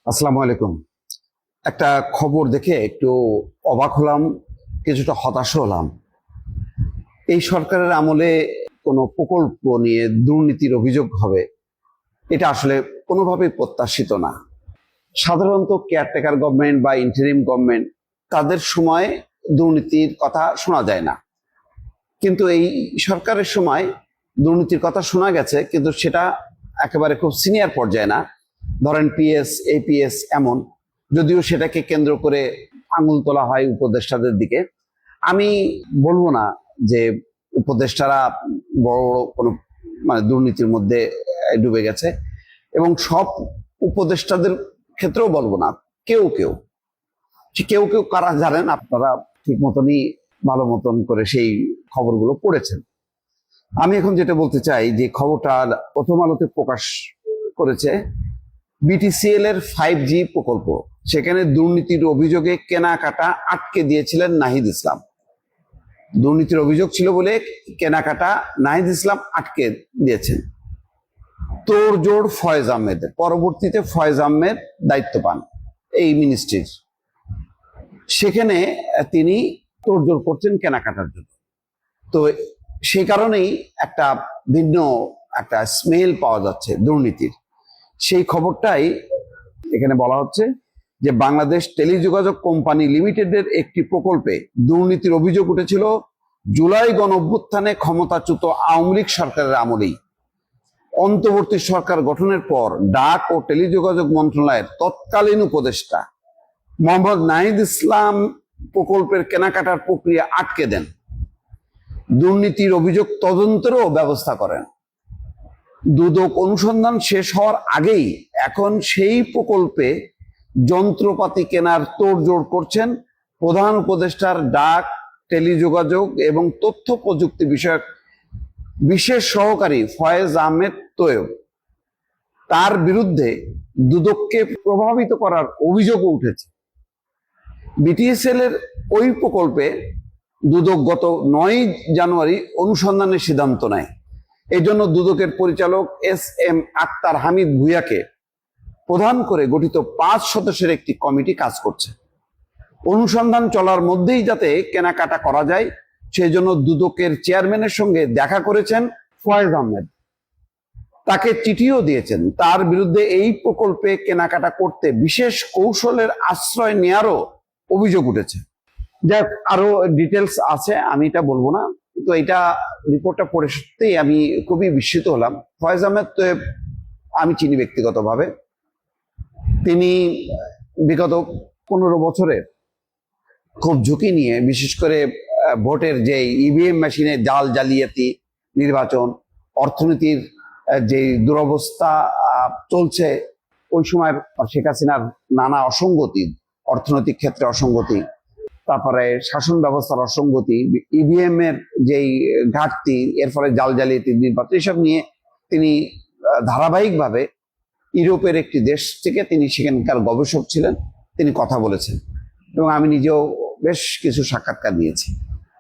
আসসালামু আলাইকুম। একটা খবর দেখে একটু অবাক হলাম, কিছুটা হতাশ হলাম। এই সরকারের আমলে কোনো প্রকল্প নিয়ে দুর্নীতির অভিযোগ হবে, এটা আসলে কোনোভাবেই প্রত্যাশিত না। সাধারণত কেয়ারটেকার গভর্নমেন্ট বা ইন্টারিম গভর্নমেন্ট, তাদের সময় দুর্নীতির কথা শোনা যায় না, কিন্তু এই সরকারের সময় দুর্নীতির কথা শোনা গেছে, কিন্তু সেটা একেবারে খুব সিনিয়র পর্যায়ে না। ধরেন পিএস, এপিএস এমন, যদিও সেটাকে কেন্দ্র করে আঙুল তোলা হয় উপদেষ্টাদের দিকে। আমি বলবো না যে উপদেষ্টারা বড় বড় কোনো দুর্নীতির মধ্যে ডুবে গেছে, এবং সব উপদেষ্টাদের ক্ষেত্রেও বলবো না। কেউ কেউ কেউ কেউ কারা জানেন, আপনারা ঠিক মতনই ভালো মতন করে সেই খবরগুলো পড়েছেন। আমি এখন যেটা বলতে চাই, যে খবরটা প্রথম আলোতে প্রকাশ করেছে, বিটিসিএল এর 5G প্রকল্প, সেখানে দুর্নীতির অভিযোগে কেনাকাটা আটকে দিয়েছিলেন নাহিদ ইসলাম। দুর্নীতির অভিযোগ ছিল বলে কেনাকাটা নাহিদ ইসলাম আটকে দিয়েছেন। তোড়জোড় ফয়েজ আহমেদের, পরবর্তীতে ফয়েজ আহমেদ দায়িত্ব পান এই মিনিস্ট্রির। সেখানে তিনি তোড়জোড় করছেন কেনাকাটার জন্য। তো সেই কারণেই একটা ভিন্ন একটা স্মেল পাওয়া যাচ্ছে দুর্নীতির। সেই খবরটাই এখানে বলা হচ্ছে যে বাংলাদেশ টেলিযোগাযোগ কোম্পানি লিমিটেডের একটি প্রকল্পে দুর্নীতির অভিযোগ উঠেছিল জুলাই গণঅভ্যুত্থানে ক্ষমতাচ্যুত আওয়ামী লীগ সরকারের আমলেই। অন্তর্বর্তী সরকার গঠনের পর ডাক ও টেলিযোগাযোগ মন্ত্রণালয়ের তৎকালীন উপদেষ্টা মোহাম্মদ নাহিদ ইসলাম প্রকল্পের কেনাকাটার প্রক্রিয়া আটকে দেন, দুর্নীতির অভিযোগ তদন্তেরও ব্যবস্থা করেন। দুদক অনুসন্ধান শেষ হওয়ার আগেই এখন সেই প্রকল্পে যন্ত্রপাতি কেনার তোড়জোড় করছেন প্রধান উপদেষ্টার ডাক, টেলিযোগাযোগ এবং তথ্য প্রযুক্তি বিষয়ক বিশেষ সহকারী ফয়েজ আহমেদ তোয়েব। তার বিরুদ্ধে দুদককে প্রভাবিত করার অভিযোগও উঠেছে। বিটিএসএল এর ওই প্রকল্পে দুদক গত 9 জানুয়ারি অনুসন্ধানের সিদ্ধান্ত নেয়। এই জন্য দুদকের পরিচালক SM আক্তার হামিদ ভুঁইয়াকে প্রধান করে গঠিত 5 সদস্যের একটি কমিটি কাজ করছে। অনুসন্ধান চলার মধ্যেই যাতে কেনাকাটা করা যায়, সেই জন্য দুদকের চেয়ারম্যানের সঙ্গে দেখা করেছেন ফয়েজ আহমেদ, তাকে চিঠিও দিয়েছেন। তার বিরুদ্ধে এই প্রকল্পে কেনাকাটা করতে বিশেষ কৌশলের আশ্রয় নেয়ারও অভিযোগ উঠেছে। যাক, আরো ডিটেলস আছে, আমি এটা বলবো না। তো এটা রিপোর্টটা পড়ে সত্যিই আমি খুবই বিস্মিত হলাম। ফয়েজ আহমেদ তো আমি চিনি ব্যক্তিগতভাবে। তিনি বিগত 15 বছরে খুব ঝুঁকি নিয়ে, বিশেষ করে ভোটের যে ইভিএম মেশিনে জাল জালিয়াতি, নির্বাচন, অর্থনীতির যে দুরবস্থা চলছে, ওই সময় শেখ হাসিনার নানা অসঙ্গতি, অর্থনৈতিক ক্ষেত্রে অসঙ্গতি, তারপরে শাসন ব্যবস্থার অসঙ্গতি, ইভিএম এর যেই ঘাটতি, এর ফলে জাল জালিয়াতি, নির্বাচন, এসব নিয়ে তিনি ধারাবাহিকভাবে ইউরোপের একটি দেশ থেকে, তিনি সেখানকার গবেষক ছিলেন, তিনি কথা বলেছেন, এবং আমি নিজেও বেশ কিছু সাক্ষাৎকার নিয়েছি।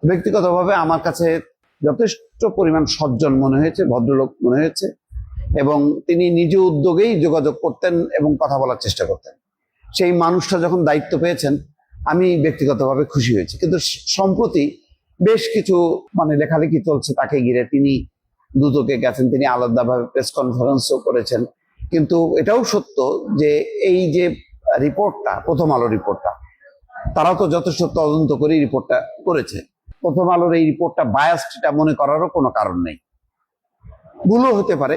ব্যক্তিগতভাবে আমার কাছে যথেষ্ট পরিমাণ সজ্জন মনে হয়েছে, ভদ্রলোক মনে হয়েছে, এবং তিনি নিজ উদ্যোগেই যোগাযোগ করতেন এবং কথা বলার চেষ্টা করতেন। সেই মানুষটা যখন দায়িত্ব পেয়েছেন, আমি ব্যক্তিগতভাবে খুশি হয়েছি। কিন্তু সম্প্রতি বেশ কিছু লেখালেখি চলছে তাকে ঘিরে। তিনি দুদকে গেছেন, তিনি আলাদাভাবে প্রেস কনফারেন্সও করেছেন। কিন্তু এটাও সত্য যে এই যে রিপোর্টটা, প্রথম আলো রিপোর্টটা, তারা তো যথেষ্ট তদন্ত করে রিপোর্টটা করেছে। প্রথম আলোর এই রিপোর্টটা বায়াসড, এটা মনে করারও কোনো কারণ নেই। ভুলও হতে পারে,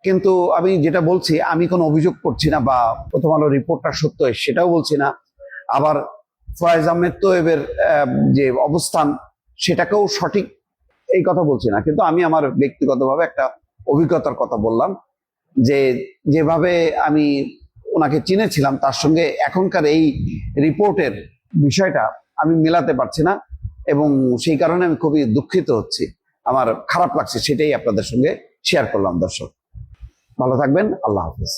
কিন্তু আমি যেটা বলছি, আমি কোনো অভিযোগ করছি না, বা প্রথম আলো রিপোর্টটা সত্য সেটাও বলছি না। আবার ফয়েজ আহমেদ তোয়েবের যে অবস্থান, সেটাকেও সঠিক এই কথা বলছি না। কিন্তু আমি আমার ব্যক্তিগতভাবে একটা অভিজ্ঞতার কথা বললাম, যে যেভাবে আমি ওনাকে চিনেছিলাম, তার সঙ্গে এখনকার এই রিপোর্টের বিষয়টা আমি মেলাতে পারছি না, এবং সেই কারণে আমি খুবই দুঃখিত হচ্ছি, আমার খারাপ লাগছে। সেটাই আপনাদের সঙ্গে শেয়ার করলাম। দর্শক ভালো থাকবেন, আল্লাহ হাফিজ।